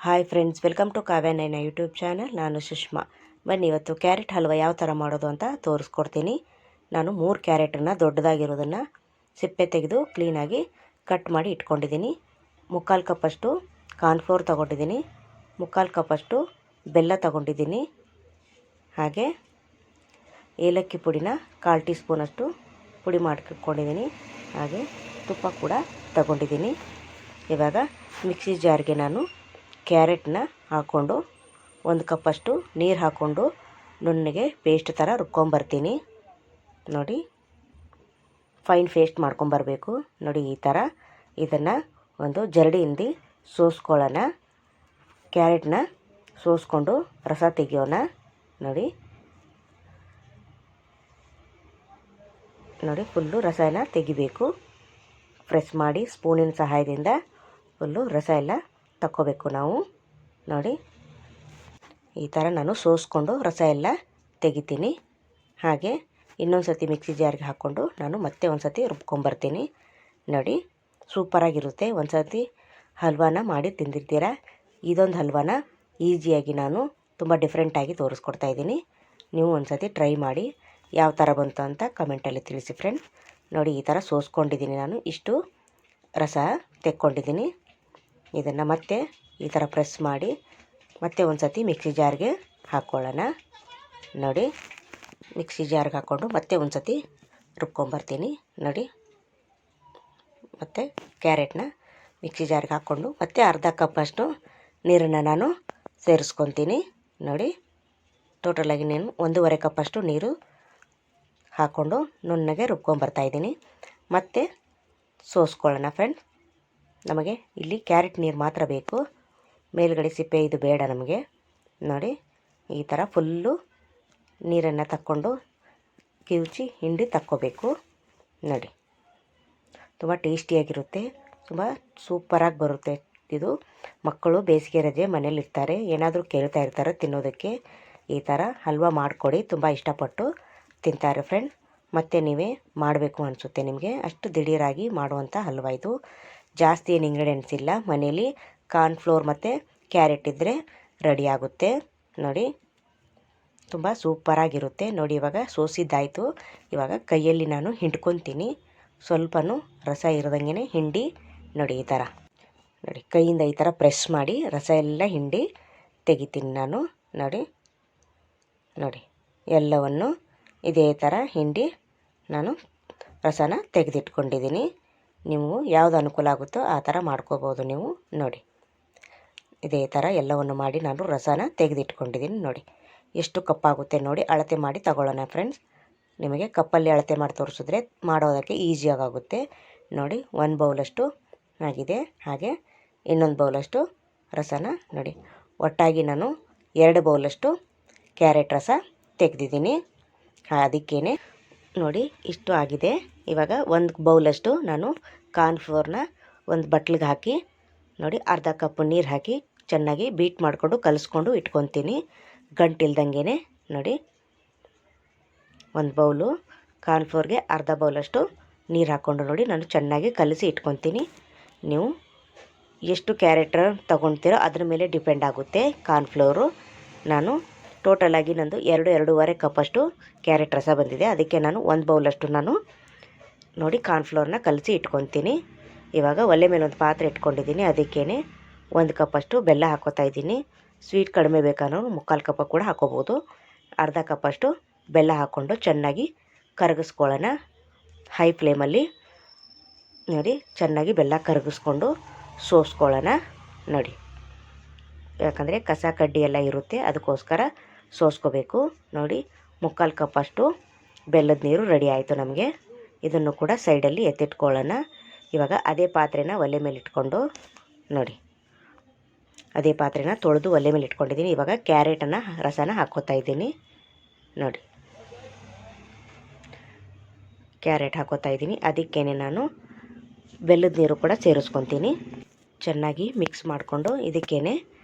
Hi friends, welcome to Kavya Naina YouTube channel. ನಾನು ಸುಷ್ಮಾ. ಬನ್ನಿ ಇವತ್ತು ಕ್ಯಾರೆಟ್ ಹಲ್ವ ಯಾವ ಥರ ಮಾಡೋದು ಅಂತ ತೋರಿಸ್ಕೊಡ್ತೀನಿ. ನಾನು 3 ಕ್ಯಾರೆಟನ್ನು ದೊಡ್ಡದಾಗಿರೋದನ್ನು ಸಿಪ್ಪೆ ತೆಗೆದು ಕ್ಲೀನಾಗಿ ಕಟ್ ಮಾಡಿ ಇಟ್ಕೊಂಡಿದ್ದೀನಿ. 3/4 ಕಪ್ಪಷ್ಟು ಕಾರ್ನ್ಫ್ಲೋರ್ ತೊಗೊಂಡಿದ್ದೀನಿ, 3/4 ಕಪ್ಪಷ್ಟು ಬೆಲ್ಲ ತೊಗೊಂಡಿದ್ದೀನಿ, ಹಾಗೆ ಏಲಕ್ಕಿ ಪುಡಿನ 1/4 ಟೀ ಸ್ಪೂನಷ್ಟು ಪುಡಿ ಮಾಡಿಟ್ಕೊಂಡಿದ್ದೀನಿ, ಹಾಗೆ ತುಪ್ಪ ಕೂಡ ತಗೊಂಡಿದ್ದೀನಿ. ಇವಾಗ ಮಿಕ್ಸಿ ಜಾರ್ಗೆ ನಾನು ಕ್ಯಾರೆಟ್ನ ಹಾಕ್ಕೊಂಡು 1 ಕಪ್ಪಷ್ಟು ನೀರು ಹಾಕ್ಕೊಂಡು ನುಣ್ಣಗೆ ಪೇಸ್ಟ್ ಥರ ರುಬ್ಕೊಂಬರ್ತೀನಿ. ನೋಡಿ, ಫೈನ್ ಪೇಸ್ಟ್ ಮಾಡ್ಕೊಂಬರ್ಬೇಕು. ನೋಡಿ, ಈ ಥರ ಇದನ್ನು ಒಂದು ಜರಡಿಯಿಂದ ಸೋಸ್ಕೊಳ್ಳೋಣ. ಕ್ಯಾರೆಟ್ನ ಸೋಸ್ಕೊಂಡು ರಸ ತೆಗಿಯೋಣ. ನೋಡಿ ನೋಡಿ ಫುಲ್ಲು ರಸನ ತೆಗಿಬೇಕು. ಪ್ರೆಸ್ ಮಾಡಿ ಸ್ಪೂನಿನ ಸಹಾಯದಿಂದ ಫುಲ್ಲು ರಸ ಎಲ್ಲ ತಕ್ಕೋಬೇಕು ನಾವು. ನೋಡಿ, ಈ ಥರ ನಾನು ಸೋಸ್ಕೊಂಡು ರಸ ಎಲ್ಲ ತೆಗಿತೀನಿ. ಹಾಗೆ ಇನ್ನೊಂದು ಸರ್ತಿ ಮಿಕ್ಸಿ ಜಾರ್ಗೆ ಹಾಕ್ಕೊಂಡು ನಾನು ಮತ್ತೆ ಒಂದು ಸರ್ತಿ ರುಬ್ಕೊಂಬರ್ತೀನಿ. ನೋಡಿ, ಸೂಪರಾಗಿರುತ್ತೆ. ಒಂದು ಸರ್ತಿ ಹಲ್ವಾನ ಮಾಡಿ ತಿಂದಿರ್ತೀರ. ಇದೊಂದು ಹಲ್ವಾನ ಈಸಿಯಾಗಿ ನಾನು ತುಂಬ ಡಿಫ್ರೆಂಟಾಗಿ ತೋರಿಸ್ಕೊಡ್ತಾಯಿದ್ದೀನಿ. ನೀವು ಒಂದು ಸರ್ತಿ ಟ್ರೈ ಮಾಡಿ ಯಾವ ಥರ ಬಂತು ಅಂತ ಕಮೆಂಟಲ್ಲಿ ತಿಳಿಸಿ ಫ್ರೆಂಡ್ಸ್. ನೋಡಿ, ಈ ಥರ ಸೋಸ್ಕೊಂಡಿದ್ದೀನಿ ನಾನು. ಇಷ್ಟು ರಸ ತೆಕ್ಕೊಂಡಿದ್ದೀನಿ. ಇದನ್ನು ಮತ್ತೆ ಈ ಥರ ಪ್ರೆಸ್ ಮಾಡಿ ಮತ್ತೆ ಒಂದು ಸರ್ತಿ ಮಿಕ್ಸಿ ಜಾರ್ಗೆ ಹಾಕ್ಕೊಳ್ಳೋಣ. ನೋಡಿ, ಮಿಕ್ಸಿ ಜಾರ್ಗೆ ಹಾಕ್ಕೊಂಡು ಮತ್ತೆ ಒಂದು ಸರ್ತಿ ರುಬ್ಕೊಂಬರ್ತೀನಿ. ನೋಡಿ, ಮತ್ತು ಕ್ಯಾರೆಟ್ನ ಮಿಕ್ಸಿ ಜಾರ್ಗೆ ಹಾಕ್ಕೊಂಡು ಮತ್ತೆ ಅರ್ಧ ಕಪ್ಪಷ್ಟು ನೀರನ್ನು ನಾನು ಸೇರಿಸ್ಕೊತೀನಿ. ನೋಡಿ, ಟೋಟಲಾಗಿ ನಾನು 1.5 ಕಪ್ಪಷ್ಟು ನೀರು ಹಾಕ್ಕೊಂಡು ನುಣ್ಣಗೆ ರುಬ್ಕೊಂಬರ್ತಾಯಿದ್ದೀನಿ. ಮತ್ತೆ ಸೋಸ್ಕೊಳ್ಳೋಣ ಫ್ರೆಂಡ್ಸ್. ನಮಗೆ ಇಲ್ಲಿ ಕ್ಯಾರೆಟ್ ನೀರು ಮಾತ್ರ ಬೇಕು, ಮೇಲ್ಗಡೆ ಸಿಪ್ಪೆ ಇದು ಬೇಡ ನಮಗೆ. ನೋಡಿ, ಈ ಥರ ಫುಲ್ಲು ನೀರನ್ನು ತಕ್ಕೊಂಡು ಕಿವುಚಿ ಹಿಂಡಿ ತಕ್ಕೋಬೇಕು. ನೋಡಿ, ತುಂಬ ಟೇಸ್ಟಿಯಾಗಿರುತ್ತೆ, ತುಂಬ ಸೂಪರಾಗಿ ಬರುತ್ತೆ ಇದು. ಮಕ್ಕಳು ಬೇಸಿಗೆ ರಜೆ ಮನೇಲಿರ್ತಾರೆ, ಏನಾದರೂ ಕೇಳ್ತಾ ಇರ್ತಾರೆ ತಿನ್ನೋದಕ್ಕೆ. ಈ ಥರ ಹಲ್ವಾ ಮಾಡಿಕೊಡಿ, ತುಂಬ ಇಷ್ಟಪಟ್ಟು ತಿಂತಾರೆ ಫ್ರೆಂಡ್ಸ್. ಮತ್ತು ನೀವೇ ಮಾಡಬೇಕು ಅನಿಸುತ್ತೆ ನಿಮಗೆ. ಅಷ್ಟು ದಿಢೀರಾಗಿ ಮಾಡುವಂಥ ಹಲ್ವಾ ಇದು. ಜಾಸ್ತಿ ಏನು ಇಂಗ್ರೀಡಿಯೆಂಟ್ಸ್ ಇಲ್ಲ, ಮನೇಲಿ ಕಾರ್ನ್ಫ್ಲೋರ್ ಮತ್ತು ಕ್ಯಾರೆಟ್ ಇದ್ದರೆ ರೆಡಿ ಆಗುತ್ತೆ. ನೋಡಿ, ತುಂಬ ಸೂಪರಾಗಿರುತ್ತೆ. ನೋಡಿ, ಇವಾಗ ಸೋಸಿದ್ದಾಯಿತು. ಇವಾಗ ಕೈಯಲ್ಲಿ ನಾನು ಹಿಂಡ್ಕೊತೀನಿ. ಸ್ವಲ್ಪನೂ ರಸ ಇರದಂಗೆ ಹಿಂಡಿ. ನೋಡಿ, ಈ ಥರ ನೋಡಿ, ಕೈಯಿಂದ ಈ ಥರ ಪ್ರೆಸ್ ಮಾಡಿ ರಸ ಎಲ್ಲ ಹಿಂಡಿ ತೆಗಿತೀನಿ ನಾನು. ನೋಡಿ ನೋಡಿ ಎಲ್ಲವನ್ನು ಇದೇ ಥರ ಹಿಂಡಿ ನಾನು ರಸನ ತೆಗೆದಿಟ್ಕೊಂಡಿದ್ದೀನಿ. ನೀವು ಯಾವುದು ಅನುಕೂಲ ಆಗುತ್ತೋ ಆ ಥರ ಮಾಡ್ಕೋಬೋದು ನೀವು. ನೋಡಿ, ಇದೇ ಥರ ಎಲ್ಲವನ್ನು ಮಾಡಿ ನಾನು ರಸನ ತೆಗೆದಿಟ್ಕೊಂಡಿದ್ದೀನಿ. ನೋಡಿ, ಎಷ್ಟು ಕಪ್ಪಾಗುತ್ತೆ ನೋಡಿ, ಅಳತೆ ಮಾಡಿ ತಗೊಳ್ಳೋಣ ಫ್ರೆಂಡ್ಸ್. ನಿಮಗೆ ಕಪ್ಪಲ್ಲಿ ಅಳತೆ ಮಾಡಿ ತೋರಿಸಿದ್ರೆ ಮಾಡೋದಕ್ಕೆ ಈಸಿಯಾಗುತ್ತೆ. ನೋಡಿ, 1 ಬೌಲಷ್ಟು ಆಗಿದೆ, ಹಾಗೆ ಇನ್ನೊಂದು ಬೌಲಷ್ಟು ರಸನ ನೋಡಿ, ಒಟ್ಟಾಗಿ ನಾನು 2 ಬೌಲಷ್ಟು ಕ್ಯಾರೆಟ್ ರಸ ತೆಗೆದಿದ್ದೀನಿ. ಅದಕ್ಕೇ ನೋಡಿ ಇಷ್ಟು ಆಗಿದೆ. ಇವಾಗ 1 ಬೌಲಷ್ಟು ನಾನು ಕಾರ್ನ್ಫ್ಲೋರ್ನ ಒಂದು ಬಟ್ಲಿಗೆ ಹಾಕಿ ನೋಡಿ, ಅರ್ಧ ಕಪ್ ನೀರು ಹಾಕಿ ಚೆನ್ನಾಗಿ ಬೀಟ್ ಮಾಡಿಕೊಂಡು ಕಲಿಸ್ಕೊಂಡು ಇಟ್ಕೊತೀನಿ, ಗಂಟಿಲ್ದಂಗೆ. ನೋಡಿ, 1 ಬೌಲು ಕಾರ್ನ್ಫ್ಲೋರ್ಗೆ ಅರ್ಧ ಬೌಲಷ್ಟು ನೀರು ಹಾಕ್ಕೊಂಡು ನೋಡಿ ನಾನು ಚೆನ್ನಾಗಿ ಕಲಸಿ ಇಟ್ಕೊತೀನಿ. ನೀವು ಎಷ್ಟು ಕ್ಯಾರೆಟ್ ತೊಗೊಳ್ತೀರೋ ಅದ್ರ ಮೇಲೆ ಡಿಪೆಂಡ್ ಆಗುತ್ತೆ ಕಾರ್ನ್ಫ್ಲೋರು. ನಾನು ಟೋಟಲಾಗಿ ನಂದು 2-2.5 ಕಪ್ಪಷ್ಟು ಕ್ಯಾರೆಟ್ ರಸ ಬಂದಿದೆ. ಅದಕ್ಕೆ ನಾನು 1 ಬೌಲಷ್ಟು ನಾನು ನೋಡಿ ಕಾರ್ನ್ಫ್ಲೋರ್ನ ಕಲಸಿ ಇಟ್ಕೊತೀನಿ. ಇವಾಗ ಒಲೆ ಮೇಲೆ ಒಂದು ಪಾತ್ರೆ ಇಟ್ಕೊಂಡಿದ್ದೀನಿ, ಅದಕ್ಕೇ 1 ಕಪ್ಪಷ್ಟು ಬೆಲ್ಲ ಹಾಕೋತಾ ಇದ್ದೀನಿ. ಸ್ವೀಟ್ ಕಡಿಮೆ ಬೇಕಾದ್ರೂ 3/4 ಕಪ್ಪ ಕೂಡ ಹಾಕೋಬೋದು. ಅರ್ಧ ಕಪ್ಪಷ್ಟು ಬೆಲ್ಲ ಹಾಕ್ಕೊಂಡು ಚೆನ್ನಾಗಿ ಕರಗಿಸ್ಕೊಳ್ಳೋಣ ಹೈ ಫ್ಲೇಮಲ್ಲಿ. ನೋಡಿ, ಚೆನ್ನಾಗಿ ಬೆಲ್ಲ ಕರಗಿಸ್ಕೊಂಡು ಸೋಸ್ಕೊಳ್ಳೋಣ. ನೋಡಿ, ಯಾಕಂದರೆ ಕಸ ಕಡ್ಡಿ ಎಲ್ಲ ಇರುತ್ತೆ, ಅದಕ್ಕೋಸ್ಕರ ಸೋಸ್ಕೋಬೇಕು. ನೋಡಿ, 3/4 ಕಪ್ಪಷ್ಟು ಬೆಲ್ಲದ ನೀರು ರೆಡಿ ಆಯಿತು ನಮಗೆ. ಇದನ್ನು ಕೂಡ ಸೈಡಲ್ಲಿ ಎತ್ತಿಟ್ಕೊಳ್ಳೋಣ. ಇವಾಗ ಅದೇ ಪಾತ್ರೆನ ಒಲೆ ಮೇಲೆ ಇಟ್ಕೊಂಡು ನೋಡಿ, ಅದೇ ಪಾತ್ರೆನ ತೊಳೆದು ಒಲೆ ಮೇಲೆ ಇಟ್ಕೊಂಡಿದ್ದೀನಿ. ಇವಾಗ ಕ್ಯಾರೆಟನ್ನು ರಸನ ಹಾಕ್ಕೋತಾ ಇದ್ದೀನಿ. ನೋಡಿ, ಕ್ಯಾರೆಟ್ ಹಾಕೋತಾ ಇದ್ದೀನಿ. ಅದಕ್ಕೇ ನಾನು ಬೆಲ್ಲದ ನೀರು ಕೂಡ ಸೇರಿಸ್ಕೊತೀನಿ. ಚೆನ್ನಾಗಿ ಮಿಕ್ಸ್ ಮಾಡಿಕೊಂಡು ಇದಕ್ಕೇ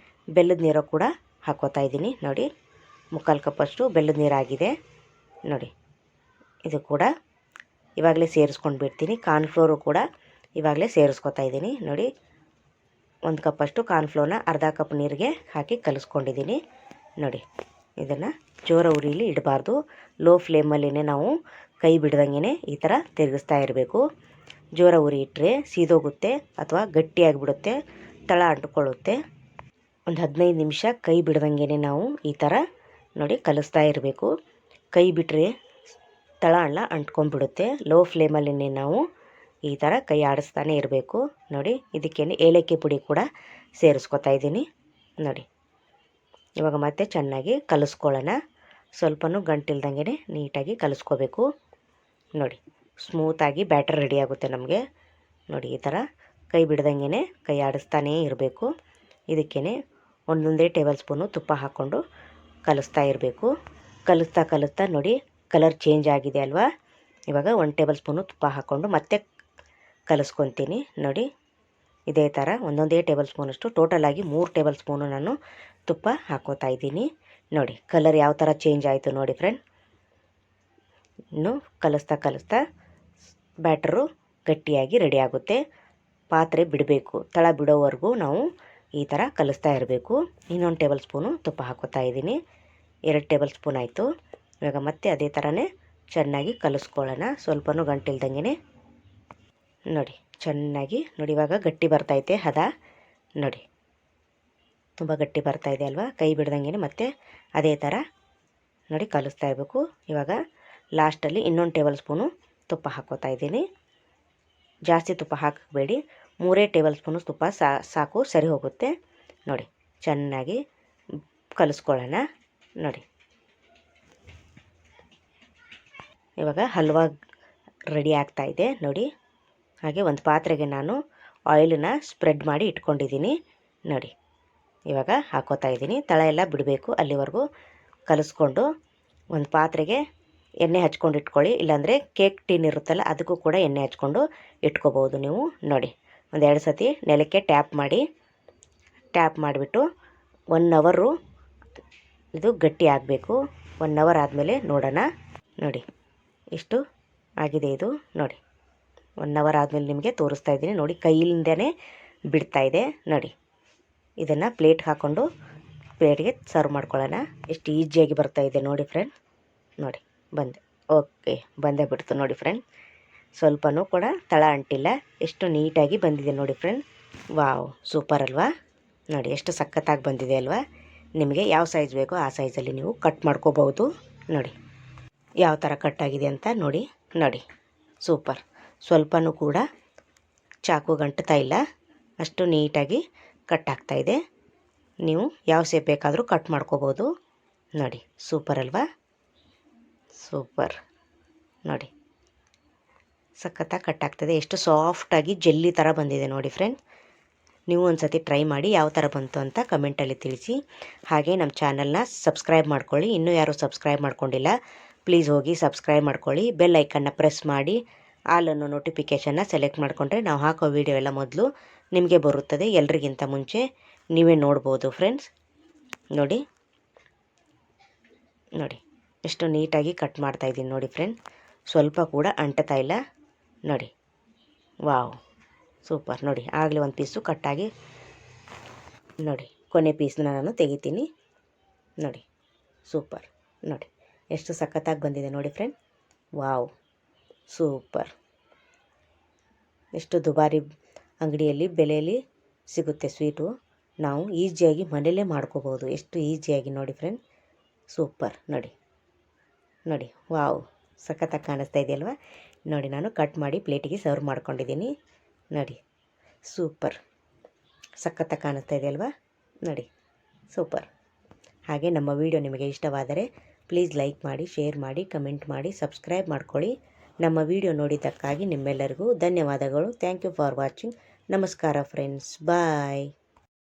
ಬೆಲ್ಲದ ನೀರು ಕೂಡ ಹಾಕೋತಾ ಇದ್ದೀನಿ. ನೋಡಿ, 3/4 ಕಪ್ಪಷ್ಟು ಬೆಲ್ಲದ ನೀರಾಗಿದೆ. ನೋಡಿ, ಇದು ಕೂಡ ಇವಾಗಲೇ ಸೇರಿಸ್ಕೊಂಡು ಬಿಡ್ತೀನಿ. ಕಾರ್ನ್ಫ್ಲೋರು ಕೂಡ ಇವಾಗಲೇ ಸೇರಿಸ್ಕೊತಾ ಇದ್ದೀನಿ. ನೋಡಿ, 1 ಕಪ್ಪಷ್ಟು ಕಾರ್ನ್ಫ್ಲೋರ್ನ ಅರ್ಧ ಕಪ್ ನೀರಿಗೆ ಹಾಕಿ ಕಲಿಸ್ಕೊಂಡಿದ್ದೀನಿ. ನೋಡಿ, ಇದನ್ನು ಜೋರ ಉರಿಲಿ ಇಡಬಾರ್ದು, ಲೋ ಫ್ಲೇಮಲ್ಲಿನೇ ನಾವು ಕೈ ಬಿಡ್ದಂಗೆ ಈ ಥರ ತಿರುಗಿಸ್ತಾ ಇರಬೇಕು. ಜೋರ ಉರಿ ಇಟ್ಟರೆ ಸೀದೋಗುತ್ತೆ ಅಥವಾ ಗಟ್ಟಿಯಾಗಿಬಿಡುತ್ತೆ, ತಳ ಅಂಟ್ಕೊಳ್ಳುತ್ತೆ. ಒಂದು 15 ನಿಮಿಷ ಕೈ ಬಿಡ್ದಂಗೆ ನಾವು ಈ ಥರ ನೋಡಿ ಕಲಿಸ್ತಾ ಇರಬೇಕು. ಕೈ ಬಿಟ್ಟರೆ ತಳ ಅಂಟ್ಕೊಂಡ್ಬಿಡುತ್ತೆ. ಲೋ ಫ್ಲೇಮಲ್ಲಿನೇ ನಾವು ಈ ಥರ ಕೈ ಆಡಿಸ್ತಾನೆ ಇರಬೇಕು. ನೋಡಿ, ಇದಕ್ಕೇನೆ ಏಲಕ್ಕಿ ಪುಡಿ ಕೂಡ ಸೇರಿಸ್ಕೊತಾ ಇದ್ದೀನಿ. ನೋಡಿ, ಇವಾಗ ಮತ್ತೆ ಚೆನ್ನಾಗಿ ಕಲಿಸ್ಕೊಳ್ಳೋಣ. ಸ್ವಲ್ಪನೂ ಗಂಟಿಲ್ದಂಗೆ ನೀಟಾಗಿ ಕಲಿಸ್ಕೋಬೇಕು. ನೋಡಿ, ಸ್ಮೂತಾಗಿ ಬ್ಯಾಟರ್ ರೆಡಿ ಆಗುತ್ತೆ ನಮಗೆ. ನೋಡಿ, ಈ ಥರ ಕೈ ಬಿಡ್ದಂಗೆ ಕೈ ಆಡಿಸ್ತಾನೇ ಇರಬೇಕು. ಇದಕ್ಕೇ ಒಂದೊಂದೇ ಟೇಬಲ್ ಸ್ಪೂನು ತುಪ್ಪ ಹಾಕ್ಕೊಂಡು ಕಲಿಸ್ತಾ ಇರಬೇಕು. ಕಲಿಸ್ತಾ ನೋಡಿ ಕಲರ್ ಚೇಂಜ್ ಆಗಿದೆ ಅಲ್ವಾ. ಇವಾಗ 1 ಟೇಬಲ್ ಸ್ಪೂನು ತುಪ್ಪ ಹಾಕ್ಕೊಂಡು ಮತ್ತೆ ಕಲಿಸ್ಕೊತೀನಿ. ನೋಡಿ, ಇದೇ ಥರ ಒಂದೊಂದೇ ಟೇಬಲ್ ಸ್ಪೂನಷ್ಟು, ಟೋಟಲಾಗಿ 3 ಟೇಬಲ್ ಸ್ಪೂನು ನಾನು ತುಪ್ಪ ಹಾಕೋತಾ ಇದ್ದೀನಿ. ನೋಡಿ, ಕಲರ್ ಯಾವ ಥರ ಚೇಂಜ್ ಆಯಿತು ನೋಡಿ ಫ್ರೆಂಡ್. ಇನ್ನು ಕಲಿಸ್ತಾ ಬ್ಯಾಟರು ಗಟ್ಟಿಯಾಗಿ ರೆಡಿ ಆಗುತ್ತೆ. ಪಾತ್ರೆ ಬಿಡಬೇಕು, ತಳ ಬಿಡೋವರೆಗೂ ನಾವು ಈ ಥರ ಕಲಿಸ್ತಾ ಇರಬೇಕು. ಇನ್ನೊಂದು ಟೇಬಲ್ ಸ್ಪೂನು ತುಪ್ಪ ಹಾಕೋತಾ ಇದ್ದೀನಿ. 2 ಟೇಬಲ್ ಸ್ಪೂನ್ ಆಯಿತು. ಇವಾಗ ಮತ್ತೆ ಅದೇ ಥರನೇ ಚೆನ್ನಾಗಿ ಕಲಿಸ್ಕೊಳ್ಳೋಣ, ಸ್ವಲ್ಪನೂ ಗಂಟಿಲ್ದಂಗೆ. ನೋಡಿ, ಚೆನ್ನಾಗಿ ನೋಡಿ, ಇವಾಗ ಗಟ್ಟಿ ಬರ್ತೈತೆ ಹದ. ನೋಡಿ, ತುಂಬ ಗಟ್ಟಿ ಬರ್ತಾಯಿದೆ ಅಲ್ವಾ. ಕೈ ಬಿಡ್ದಂಗೆ ಮತ್ತೆ ಅದೇ ಥರ ನೋಡಿ ಕಲಿಸ್ತಾ ಇರಬೇಕು. ಇವಾಗ ಲಾಸ್ಟಲ್ಲಿ ಇನ್ನೊಂದು ಟೇಬಲ್ ಸ್ಪೂನು ತುಪ್ಪ ಹಾಕೋತಾ ಇದ್ದೀನಿ. ಜಾಸ್ತಿ ತುಪ್ಪ ಹಾಕಬೇಡಿ, 3 ಟೇಬಲ್ ಸ್ಪೂನು ತುಪ್ಪ ಸಾಕು, ಸರಿ ಹೋಗುತ್ತೆ. ನೋಡಿ, ಚೆನ್ನಾಗಿ ಕಲಿಸ್ಕೊಳ್ಳೋಣ. ನೋಡಿ, ಇವಾಗ ಹಲ್ವಾ ರೆಡಿ ಆಗ್ತಾಯಿದೆ ನೋಡಿ. ಹಾಗೆ ಒಂದು ಪಾತ್ರೆಗೆ ನಾನು ಆಯಿಲನ್ನ ಸ್ಪ್ರೆಡ್ ಮಾಡಿ ಇಟ್ಕೊಂಡಿದ್ದೀನಿ. ನೋಡಿ, ಇವಾಗ ಹಾಕೋತಾ ಇದ್ದೀನಿ. ತಳ ಎಲ್ಲ ಬಿಡಬೇಕು, ಅಲ್ಲಿವರೆಗೂ ಕಲಿಸ್ಕೊಂಡು ಒಂದು ಪಾತ್ರೆಗೆ ಎಣ್ಣೆ ಹಚ್ಕೊಂಡು ಇಟ್ಕೊಳ್ಳಿ. ಇಲ್ಲಾಂದರೆ ಕೇಕ್ ಟಿನ್ ಇರುತ್ತಲ್ಲ, ಅದಕ್ಕೂ ಕೂಡ ಎಣ್ಣೆ ಹಚ್ಕೊಂಡು ಇಟ್ಕೋಬೋದು ನೀವು. ನೋಡಿ, 1-2 ಸತಿ ನೆಲಕ್ಕೆ ಟ್ಯಾಪ್ ಮಾಡಿಬಿಟ್ಟು 1 ಅವರು ಇದು ಗಟ್ಟಿ ಆಗಬೇಕು. 1 ಅವರ್ ಆದಮೇಲೆ ನೋಡೋಣ. ನೋಡಿ, ಇಷ್ಟು ಆಗಿದೆ ಇದು. ನೋಡಿ, 1 ಅವರ್ ಆದಮೇಲೆ ನಿಮಗೆ ತೋರಿಸ್ತಾ ಇದ್ದೀನಿ. ನೋಡಿ, ಕೈಯಿಂದನೇ ಬಿಡ್ತಾ ಇದೆ. ನೋಡಿ, ಇದನ್ನು ಪ್ಲೇಟ್ ಹಾಕ್ಕೊಂಡು ಪ್ಲೇಟ್ಗೆ ಸರ್ವ್ ಮಾಡ್ಕೊಳ್ಳೋಣ. ಎಷ್ಟು ಈಸಿಯಾಗಿ ಬರ್ತಾಯಿದೆ ನೋಡಿ ಫ್ರೆಂಡ್. ನೋಡಿ, ಬಂದೇ ಬಿಡ್ತು ನೋಡಿ ಫ್ರೆಂಡ್. ಸ್ವಲ್ಪನೂ ಕೂಡ ತಳ ಅಂಟಿಲ್ಲ, ಎಷ್ಟು ನೀಟಾಗಿ ಬಂದಿದೆ ನೋಡಿ ಫ್ರೆಂಡ್. ವಾವ್, ಸೂಪರ್ ಅಲ್ವಾ. ನೋಡಿ, ಎಷ್ಟು ಸಖತ್ತಾಗಿ ಬಂದಿದೆ ಅಲ್ವಾ. ನಿಮಗೆ ಯಾವ ಸೈಜ್ ಬೇಕೋ ಆ ಸೈಜಲ್ಲಿ ನೀವು ಕಟ್ ಮಾಡ್ಕೋಬಹುದು. ನೋಡಿ ಯಾವ ಥರ ಕಟ್ಟಾಗಿದೆ ಅಂತ ನೋಡಿ. ನೋಡಿ, ಸೂಪರ್. ಸ್ವಲ್ಪನೂ ಕೂಡ ಚಾಕು ಗಂಟ್ತಾ ಇಲ್ಲ, ಅಷ್ಟು ನೀಟಾಗಿ ಕಟ್ ಆಗ್ತಾಯಿದೆ. ನೀವು ಯಾವ ಶೇಪ್ ಬೇಕಾದರೂ ಕಟ್ ಮಾಡ್ಕೋಬೋದು. ನೋಡಿ, ಸೂಪರ್ ಅಲ್ವಾ. ಸೂಪರ್. ನೋಡಿ, ಸಖತ್ತಾಗಿ ಕಟ್ ಆಗ್ತದೆ. ಎಷ್ಟು ಸಾಫ್ಟಾಗಿ ಜೆಲ್ಲಿ ಥರ ಬಂದಿದೆ ನೋಡಿ ಫ್ರೆಂಡ್. ನೀವು ಒಂದು ಸತಿ ಟ್ರೈ ಮಾಡಿ ಯಾವ ಥರ ಬಂತು ಅಂತ ಕಮೆಂಟಲ್ಲಿ ತಿಳಿಸಿ. ಹಾಗೆ ನಮ್ಮ ಚಾನಲ್ನ ಸಬ್ಸ್ಕ್ರೈಬ್ ಮಾಡ್ಕೊಳ್ಳಿ. ಇನ್ನೂ ಯಾರು ಸಬ್ಸ್ಕ್ರೈಬ್ ಮಾಡ್ಕೊಂಡಿಲ್ಲ, ಪ್ಲೀಸ್ ಹೋಗಿ ಸಬ್ಸ್ಕ್ರೈಬ್ ಮಾಡ್ಕೊಳ್ಳಿ. ಬೆಲ್ ಐಕನ್ನ ಪ್ರೆಸ್ ಮಾಡಿ ಆಲ್ ಅನ್ನೋ ನೋಟಿಫಿಕೇಷನ್ನ ಸೆಲೆಕ್ಟ್ ಮಾಡಿಕೊಂಡ್ರೆ ನಾವು ಹಾಕೋ ವೀಡಿಯೋ ಎಲ್ಲ ಮೊದಲು ನಿಮಗೆ ಬರುತ್ತದೆ, ಎಲ್ರಿಗಿಂತ ಮುಂಚೆ ನೀವೇ ನೋಡ್ಬೋದು ಫ್ರೆಂಡ್ಸ್. ನೋಡಿ, ಎಷ್ಟು ನೀಟಾಗಿ ಕಟ್ ಮಾಡ್ತಾಯಿದ್ದೀನಿ ನೋಡಿ ಫ್ರೆಂಡ್. ಸ್ವಲ್ಪ ಕೂಡ ಅಂಟ್ತಾ ಇಲ್ಲ. ನೋಡಿ, ವಾವ್, ಸೂಪರ್. ನೋಡಿ, ಆಗಲೇ ಒಂದು ಪೀಸು ಕಟ್ಟಾಗಿ. ನೋಡಿ, ಕೊನೆ ಪೀಸ್ನ ನಾನು ತೆಗಿತೀನಿ. ನೋಡಿ, ಸೂಪರ್. ನೋಡಿ, ಎಷ್ಟು ಸಖತ್ತಾಗಿ ಬಂದಿದೆ ನೋಡಿ ಫ್ರೆಂಡ್. Wow, super. ಎಷ್ಟು ದುಬಾರಿ ಅಂಗಡಿಯಲ್ಲಿ ಬೆಲೆಯಲ್ಲಿ ಸಿಗುತ್ತೆ ಸ್ವೀಟು, ನಾವು ಈಸಿಯಾಗಿ ಮನೆಯಲ್ಲೇ ಮಾಡ್ಕೋಬೋದು. ಎಷ್ಟು ಈಸಿಯಾಗಿ ನೋಡಿ ಫ್ರೆಂಡ್. ಸೂಪರ್. ನೋಡಿ, ವಾವ್, ಸಖತ್ತಾಗಿ ಕಾಣಿಸ್ತಾ ಇದೆಯಲ್ವ. ನೋಡಿ, ನಾನು ಕಟ್ ಮಾಡಿ ಪ್ಲೇಟಿಗೆ ಸರ್ವ್ ಮಾಡ್ಕೊಂಡಿದ್ದೀನಿ. ನೋಡಿ, ಸೂಪರ್, ಸಖತ್ತಾಗಿ ಕಾಣಿಸ್ತಾ ಇದೆಯಲ್ವ. ನೋಡಿ, ಸೂಪರ್. ಹಾಗೆ ನಮ್ಮ ವಿಡಿಯೋ ನಿಮಗೆ ಇಷ್ಟವಾದರೆ ಪ್ಲೀಸ್ ಲೈಕ್ ಮಾಡಿ, ಶೇರ್ ಮಾಡಿ, ಕಮೆಂಟ್ ಮಾಡಿ, ಸಬ್ಸ್ಕ್ರೈಬ್ ಮಾಡ್ಕೊಳ್ಳಿ. ನಮ್ಮ ವಿಡಿಯೋ ನೋಡಿದ್ದಕ್ಕಾಗಿ ನಿಮ್ಮೆಲ್ಲರಿಗೂ ಧನ್ಯವಾದಗಳು. Thank you for watching. ನಮಸ್ಕಾರ ಫ್ರೆಂಡ್ಸ್, ಬಾಯ್.